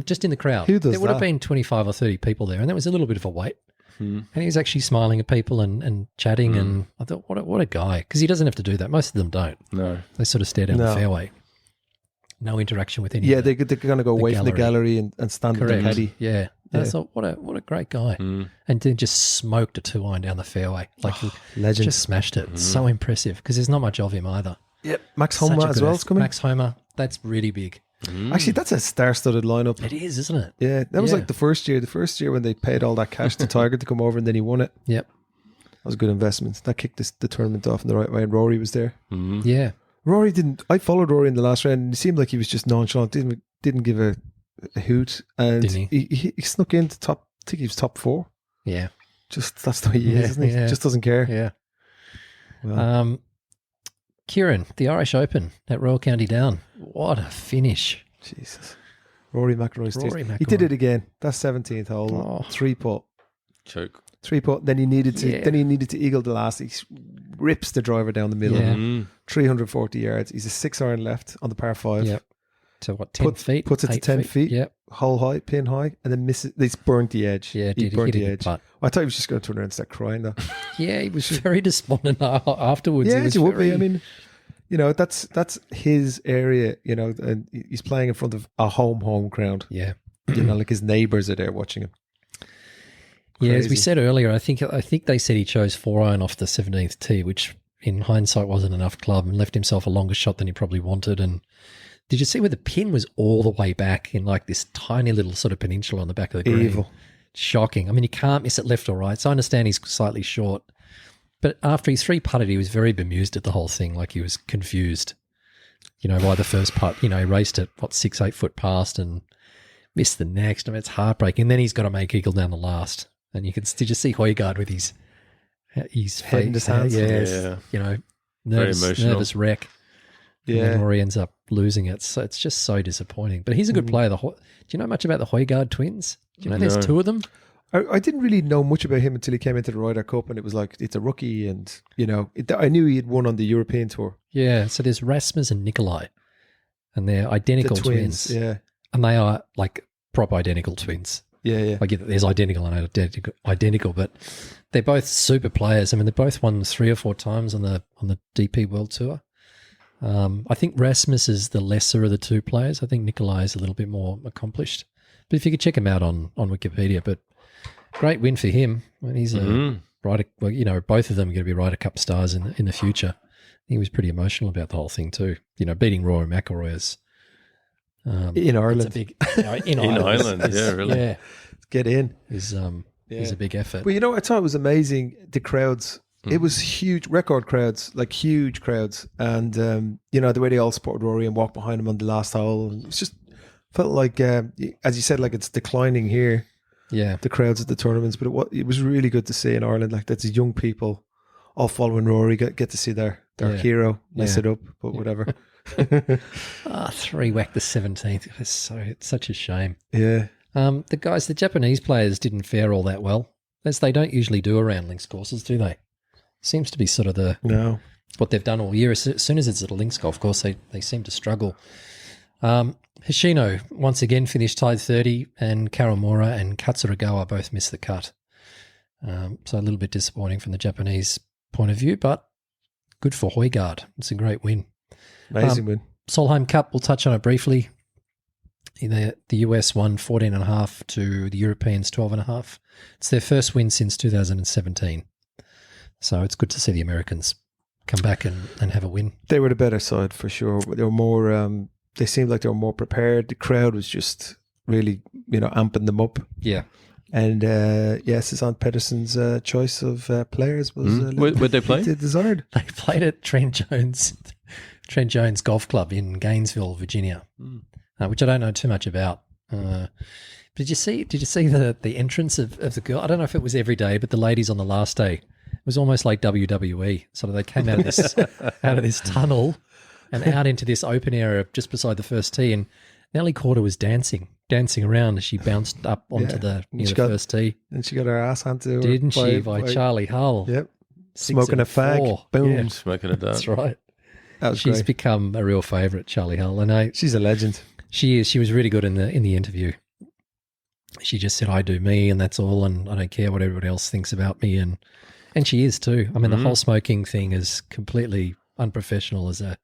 Just in the crowd. Who does there would have been 25 or 30 people there, and there was a little bit of a wait. And he was actually smiling at people and chatting, and I thought, what a guy. Because he doesn't have to do that. Most of them don't. No. They sort of stare down the fairway. No interaction with anyone. Yeah, they're going to go away from the gallery and stand at the caddy. Yeah. I thought, what a great guy. And then just smoked a 2-iron down the fairway. Like he legend. Just smashed it. So impressive, because there's not much of him either. Yep. Max Homer as well is coming. Max Homer, that's really big. Actually, that's a star-studded lineup. It is, isn't it? Yeah, that was like the first year when they paid all that cash to Tiger to come over and then he won it. Yep. That was a good investment. That kicked the tournament off in the right way, and Rory was there. Yeah. Rory didn't. I followed Rory in the last round, and it seemed like he was just nonchalant. Didn't give a hoot, and didn't he snuck into top. I think he was top 4. Yeah. Just that's the way he is, isn't he? Yeah. Just doesn't care. Yeah. Well, Kieran, the Irish Open at Royal County Down. What a finish. Jesus. Rory McIlroy. Rory He did McIlroy. it again. That's 17th hole. Oh. 3-putt. Choke. 3-putt. Then he needed to. Yeah. Then he needed to eagle the last. He rips the driver down the middle. Yeah. 340 yards. He's a 6-iron left on the par 5. Yep. So what, 10 feet? Puts it to 8 10 feet. Yep. Hole high, pin high, and then misses. He's burnt the edge. Yeah, he did. burnt He the hit a edge. good putt. I thought he was just going to turn around and start crying though. Yeah, he was very despondent afterwards. Yeah, He was he would be. very- I mean, you know, that's his area, you know, and he's playing in front of a home crowd. Yeah. You know, like his neighbours are there watching him. Yeah, as we Crazy. said earlier, I think they said he chose 4-iron off the 17th tee, which in hindsight wasn't enough club, and left himself a longer shot than he probably wanted. And did you see where the pin was all the way back in like this tiny little sort of peninsula on the back of the green? Evil. Shocking. I mean, you can't miss it left or right. So I understand he's slightly short. But after he 3-putted, he was very bemused at the whole thing, like he was confused, you know, by the first putt. You know, he raced it, 6-8 foot past and missed the next. I mean, it's heartbreaking. And then he's got to make eagle down the last. And did you see Højgaard with his Head in his hands? Yeah. You know, Very nervous, emotional. nervous wreck. And Yeah. then Rory ends up losing it. So it's just so disappointing. But he's a good player. Do you know much about the Højgaard twins? Do you know there's No. 2 of them? I didn't really know much about him until he came into the Ryder Cup, and it was like, it's a rookie, and, you know, I knew he had won on the European Tour. Yeah. So there's Rasmus and Nikolai. And they're identical The twins. Yeah. And they are like proper identical twins. Yeah, yeah. Like there's identical and identical, but they're both super players. I mean, they both won 3 or 4 times on the DP World Tour. I think Rasmus is the lesser of the 2 players. I think Nikolai is a little bit more accomplished. But if you could check him out on Wikipedia, but great win for him. I mean, he's a Ryder. Well, you know, both of them are going to be Ryder Cup stars in the future. He was pretty emotional about the whole thing too. You know, beating Rory McIlroy is In Ireland. it's a big in Ireland, is- yeah, really. yeah, Get in. is a big effort. But you know, I thought it was amazing, the crowds. It was huge, record crowds, like huge crowds. And, you know, the way they all supported Rory and walked behind him on the last hole. And it's just felt like, as you said, like it's declining here, Yeah, the crowds at the tournaments. But it was really good to see in Ireland, like that's young people all following Rory, get to see their Yeah. hero mess Yeah. it up, but whatever. 3 whacked the 17th. It's such a shame. Yeah. The Japanese players didn't fare all that well, as they don't usually do around links courses, do they? Seems to be sort of No. what they've done all year. As soon as it's at a links golf course, they seem to struggle. Hoshino once again finished tied 30, and Karamura and Katsuragawa both missed the cut. So a little bit disappointing from the Japanese point of view, but good for Højgaard. It's a great win. Amazing win. Solheim Cup, we'll touch on it briefly. The US won 14.5 to the Europeans 12.5. It's their first win since 2017. So it's good to see the Americans come back and have a win. They were the better side for sure. They were more. They seemed like they were more prepared. The crowd was just really, you know, amping them up. Yeah. And Susanne Pedersen's choice of players was a little Where'd they play? bit desired. They played at Trent Jones Golf Club in Gainesville, Virginia, which I don't know too much about. Did you see the entrance of the girl? I don't know if it was every day, but the ladies on the last day, it was almost like WWE. Sort of they came out of this tunnel and out into this open area just beside the first tee, and Nelly Corder was dancing around as she bounced up onto the first tee. And she got her ass handed to her. Didn't she? By Charlie Hull. Yep. 6 Smoking a and fag. 4. Boom. Yeah, Smoking it down. that's right. That was She's great. become a real favourite, Charlie Hull. And She's a legend. she is. She was really good in the interview. She just said, "I do me, and that's all, and I don't care what everybody else thinks about me." And she is too. I mean, the whole smoking thing is completely unprofessional as a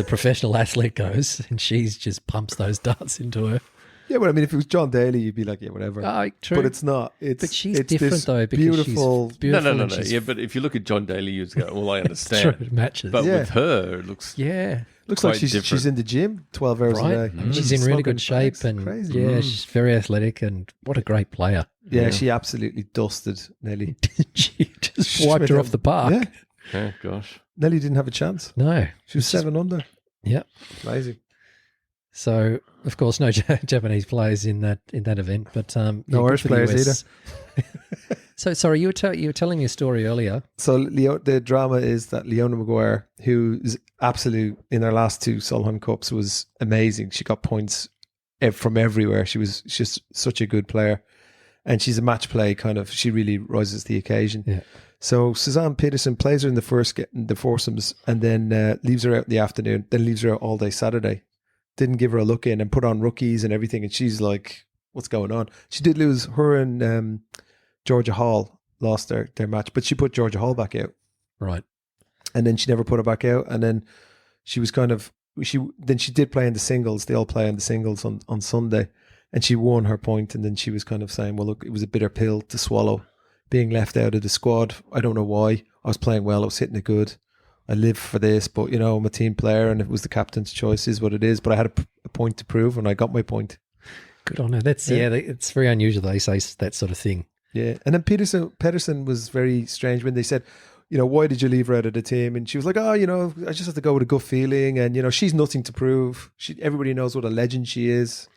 professional athlete goes, and she's just pumps those darts into her. Yeah, but I mean, if it was John Daly, you'd be like, yeah, whatever. True. But it's not. But she's it's different this though, because beautiful. she's beautiful. No. and she's Yeah, but if you look at John Daly, you go, well, I true, understand. it matches. But Yeah. with her, it looks yeah. Looks like quite she's different. in the gym 12 hours Right. a day. And she's in really good smoking shape, fags. and Crazy. yeah, she's very athletic, and what a great player. Yeah, she absolutely dusted Nelly. She just wiped her off the park. Yeah, Yeah, gosh. Nelly didn't have a chance. No. She was 7 under. Yeah. Amazing. So, of course, no Japanese players in that event, but No good Irish for the players US. So sorry, you were telling me a story earlier. So the drama is that Leona Maguire, who's absolute in her last 2 Solheim Cups, was amazing. She got points from everywhere. She's just such a good player. And she's a match play kind of, she really rises to the occasion. Yeah. So Suzanne Peterson plays her in the foursomes and then leaves her out in the afternoon, then leaves her out all day Saturday. Didn't give her a look in and put on rookies and everything. And she's like, what's going on? She did lose, her and Georgia Hall lost their match, but she put Georgia Hall back out. Right. And then she never put her back out. And then she was kind of, she did play in the singles. They all play in the singles on Sunday. And she won her point, and then she was kind of saying, well, look, it was a bitter pill to swallow, being left out of the squad. I don't know why. I was playing well. I was hitting it good. I live for this, but, you know, I'm a team player, and it was the captain's choice is what it is. But I had a point to prove, and I got my point. Good on her. That's, it's very unusual they say that sort of thing. Yeah. And then Pedersen was very strange when they said, you know, why did you leave her out of the team? And she was like, oh, you know, I just have to go with a gut feeling. And, you know, she's nothing to prove. Everybody knows what a legend she is.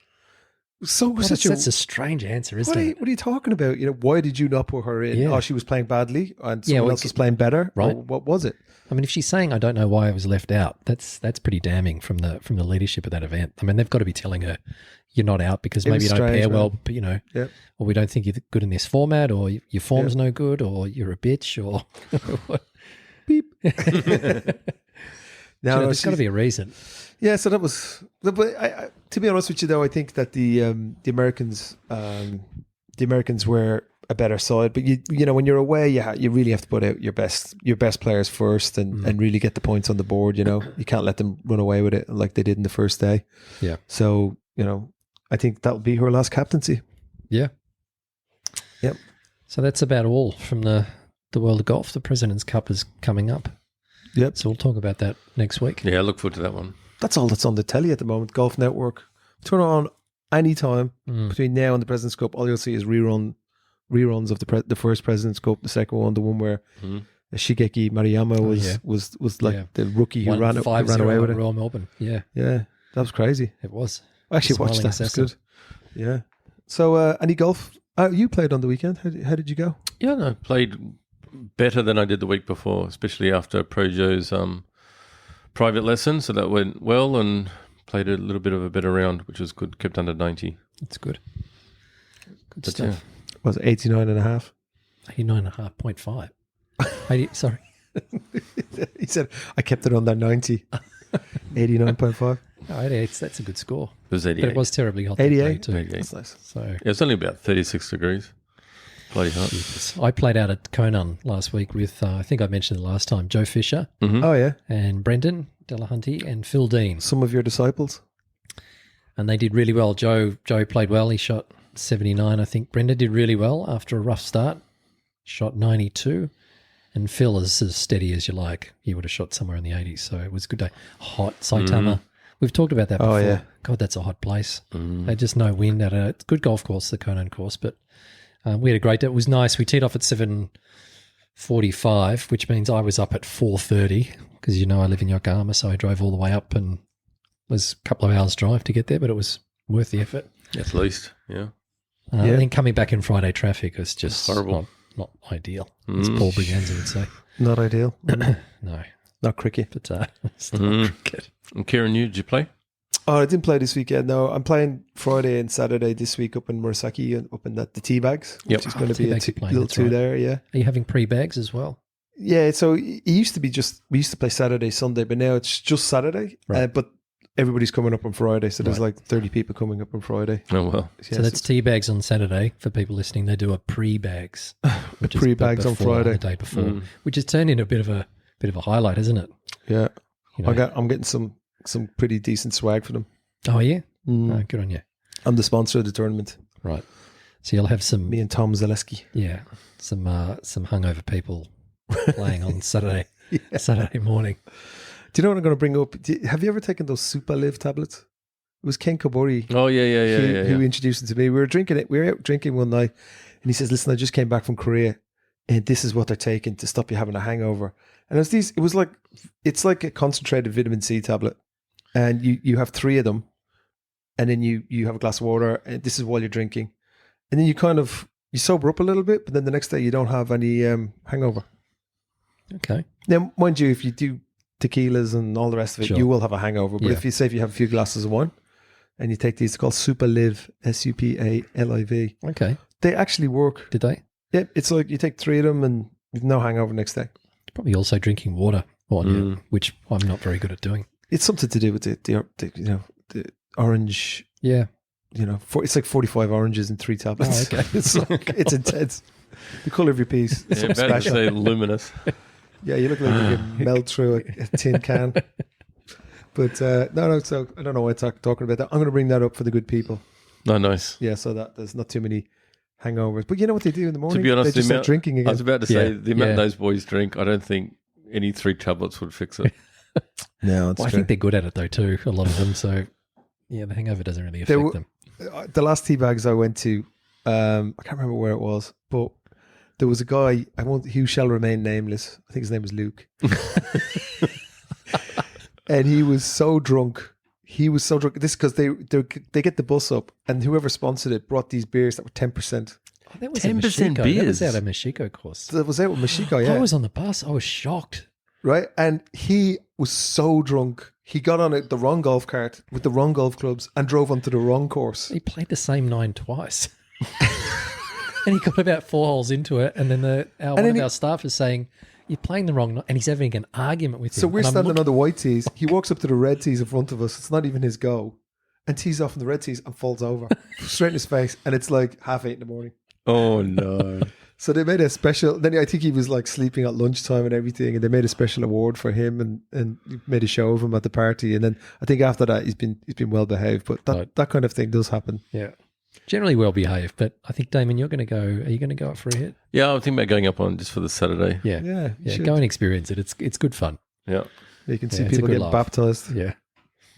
So that's a strange answer, isn't it? What are you talking about? You know, why did you not put her in? Yeah. Oh, she was playing badly and someone else was playing better? Right. Or what was it? I mean, if she's saying, I don't know why I was left out, that's pretty damning from the leadership of that event. I mean, they've got to be telling her, you're not out because maybe you don't pair well, but, you know, or we don't think you're good in this format, or your form's no good, or you're a bitch, or beep. No, there's got to be a reason. Yeah, so that was. But to be honest with you, though, I think that the Americans were a better side. But you know, when you're away, you really have to put out your best players first, and really get the points on the board. You know, you can't let them run away with it like they did in the first day. Yeah. So you know, I think that'll be her last captaincy. Yeah. Yep. So that's about all from the world of golf. The President's Cup is coming up. Yep. So we'll talk about that next week. Yeah, I look forward to that one. That's all that's on the telly at the moment. Golf Network. Turn it on anytime between now and the President's Cup. All you'll see is reruns of the first President's Cup, the second one, the one where Shigeki Mariyama was like the rookie who ran away with it. Royal Melbourne. Yeah. Yeah. That was crazy. It was. I actually watched that. It was good. Yeah. So any golf? You played on the weekend. How did you go? Yeah, no, played better than I did the week before, especially after Pro Joe's private lesson. So that went well, and played a little bit of a better round, which was good. Kept under 90. That's good. Good But stuff. Was it 89.5? 89.5. Sorry. He said, I kept it under 90. 89.5. Oh, 88. That's a good score. It was 88. But it was terribly hot. 88? Too. 88. That's nice. So It was only about 36 degrees. Bloody hot. I played out at Conan last week with, I think I mentioned it last time, Joe Fisher Oh, yeah. and Brendan Delahunty and Phil Dean. Some of your disciples. And they did really well. Joe played well. He shot 79, I think. Brendan did really well after a rough start. Shot 92. And Phil is as steady as you like. He would have shot somewhere in the 80s. So it was a good day. Hot. Saitama. We've talked about that before. Oh, yeah. God, that's a hot place. They just no wind at it. It's a good golf course, the Conan course. But we had a great day. It was nice. We teed off at 7:45, which means I was up at 4:30 because, you know, I live in Yokohama. So I drove all the way up and was a couple of hours drive to get there, but it was worth the effort. At least, yeah. And then coming back in Friday traffic was just horrible. Not ideal, as Paul Briganza would say. Not ideal. No. Not cricket. But it's not cricket. And Kieran, did you play? Oh, I didn't play this weekend. No, I'm playing Friday and Saturday this week up in Murasaki, up in the tea bags, which is going to be a little two there. Yeah. Are you having pre-bags as well? Yeah. So it used to be we used to play Saturday, Sunday, but now it's just Saturday. Right. But everybody's coming up on Friday, so there's like 30 people coming up on Friday. Oh, well. Yeah, so that's tea bags on Saturday. For people listening, they do a pre-bags. Pre-bags on Friday, the day before, which has turned into a bit of a highlight, isn't it? Yeah. You know. I'm getting some pretty decent swag for them. Oh, yeah? Oh, good on you. I'm the sponsor of the tournament. Right. So you'll have some... Me and Tom Zaleski. Yeah. Some hungover people playing on Saturday morning. Do you know what I'm going to bring up? Have you ever taken those Super Live tablets? It was Ken Kobori. Oh, yeah. Who introduced it to me. We were drinking it. We were out drinking one night, and he says, "Listen, I just came back from Korea, and this is what they're taking to stop you having a hangover." And it's like a concentrated vitamin C tablet, and you have 3 of them, and then you have a glass of water, and this is while you're drinking, and then you kind of you sober up a little bit, but then the next day you don't have any hangover. Okay. Now, mind you, if you do tequilas and all the rest of it, Sure. you will have a hangover. But Yeah. if you have a few glasses of wine and you take these, they're called Supaliv, Supaliv. Okay. They actually work. Did they? Yeah, it's like you take 3 of them and you've no hangover next day. Probably also drinking water on you, which I'm not very good at doing. It's something to do with the orange. Yeah. It's like 45 oranges in 3 tablets. Oh, okay. It's intense. The colour of your piece. It's Yeah, something better to special. say luminous. Yeah, you look like you can melt through a tin can. But no, so I don't know why I'm talking about that. I'm going to bring that up for the good people. No, nice. Yeah, so that there's not too many hangovers. But you know what they do in the morning? To be honest, they just start drinking again. I was about to say, Yeah, the amount yeah. those boys drink, I don't think any 3 tablets would fix it. No, it's Well, I think they're good at it though too, a lot of them. So yeah, the hangover doesn't really affect them. The last tea bags I went to, I can't remember where it was, but there was a guy, who shall remain nameless. I think his name was Luke. And he was so drunk. This because they get the bus up, and whoever sponsored it brought these beers that were 10%. Oh, that was 10% That was beers. out of Mashiko course. That was out with Mashiko, yeah. I was on the bus. I was shocked. Right? And he was so drunk. He got on the wrong golf cart with the wrong golf clubs and drove onto the wrong course. He played the same 9 twice. And he got about 4 holes into it. And then one of our staff is saying, you're playing the wrong, and he's having an argument with him. So we're And I'm standing looking- on the white tees. He walks up to the red tees in front of us. It's not even his go. And tees off on the red tees and falls over straight in his face. And it's like 8:30 in the morning. Oh, no. So they made a special. Then I think he was like sleeping at lunchtime and everything. And they made a special award for him and made a show of him at the party. And then I think after that he's been well behaved. But that kind of thing does happen. Yeah. Generally well behaved. But I think, Damon, are you going to go up for a hit? Yeah, I was thinking about going up on just for the Saturday. Yeah. Yeah, you should. Go and experience it. It's good fun. Yeah. You can see Yeah, it's a people good getting laugh. baptized. Yeah.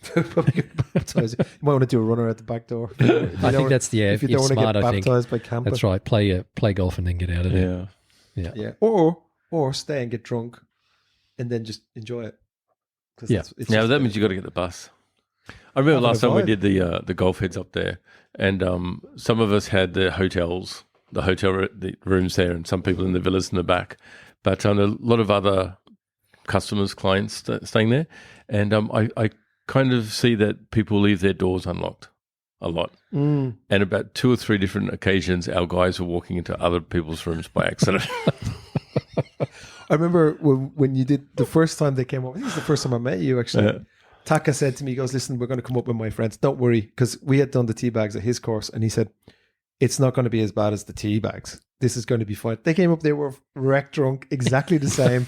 Probably get baptized. You might want to do a runner at the back door. I think that's if you don't want to smart, get I think. baptized by camping. That's right. Play golf and then get out of there. Yeah. Yeah, or stay and get drunk, and then just enjoy it. 'Cause Yeah. it's Now just- that means you got to get the bus. I remember Having last a time we vibe. did the golf heads up there, and some of us had the the rooms there, and some people in the villas in the back. But a lot of other customers, clients staying there, and I kind of see that people leave their doors unlocked a lot. Mm. And about 2 or 3 different occasions, our guys were walking into other people's rooms by accident. I remember when you did the first time they came up. I think it was the first time I met you actually. Yeah. Taka said to me, he goes, "Listen, we're going to come up with my friends. Don't worry," because we had done the tea bags at his course, and he said, "It's not going to be as bad as the tea bags. This is going to be fine." They came up, they were wreck drunk, exactly the same.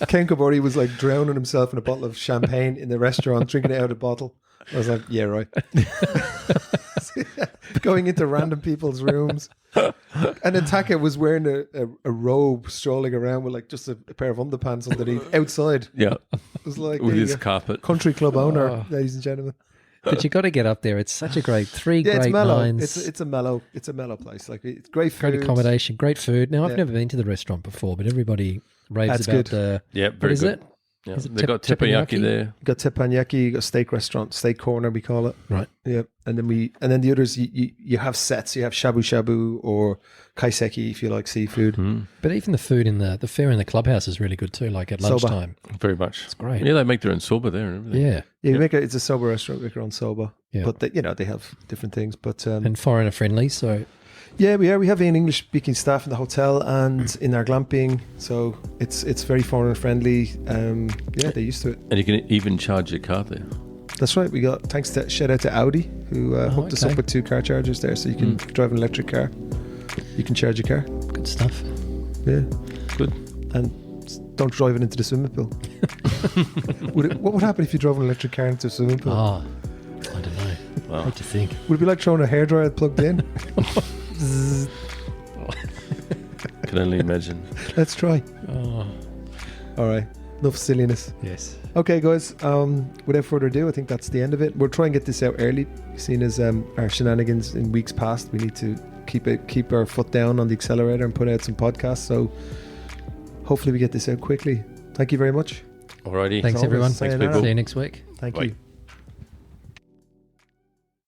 Ken Kabori was like drowning himself in a bottle of champagne in the restaurant, drinking it out of the bottle. I was like, yeah, right. Going into random people's rooms. And then Taka was wearing a robe, strolling around with like just a pair of underpants underneath, outside. Yeah, It was like, with there you his go. carpet. Country club owner, Oh. ladies and gentlemen. But you got to get up there. It's such a great Yeah, it's great mellow. nines. It's a mellow place. Like it's great food. Great accommodation, great food. Now, I've Yeah. never been to the restaurant before, but everybody raves That's about good. the. Yeah, What very is good. it? Yeah. Is it They've got teppanyaki? teppanyaki there. You got teppanyaki, you got steak restaurant, steak corner we call it. Right. Yeah, and then the others you have sets. You have shabu shabu or kaiseki if you like seafood. But even the food in the fare in the clubhouse is really good too. Like at Soba. lunchtime, Very much. it's great. Yeah, they make their own soba there and everything. Yeah, Yeah, it's a soba restaurant. Make your own soba. Yeah. But they have different things. But and foreigner friendly. So yeah, we are. We have an English speaking staff in the hotel and in our glamping, so it's very foreigner friendly. Yeah, they're used to it. And you can even charge your car there. That's right. We got shout out to Audi who hooked us okay. up with 2 car chargers there, so you can drive an electric car. You can charge your car. good stuff. Yeah, Good. and don't drive it into the swimming pool. What would happen if you drove an electric car into a swimming pool? Oh, I don't know. Wow. Hate to think. Would it be like throwing a hairdryer plugged in? Zzz. Can only imagine. Let's try. Oh, All right. Enough silliness. yes. Okay, guys. Without further ado, I think that's the end of it. We'll try and get this out early, seeing as our shenanigans in weeks past. We need to keep our foot down on the accelerator and put out some podcasts. So hopefully we get this out quickly. Thank you very much. Alrighty. Thanks always everyone. sayonara. Thanks, people. See you next week. Thank Bye. you.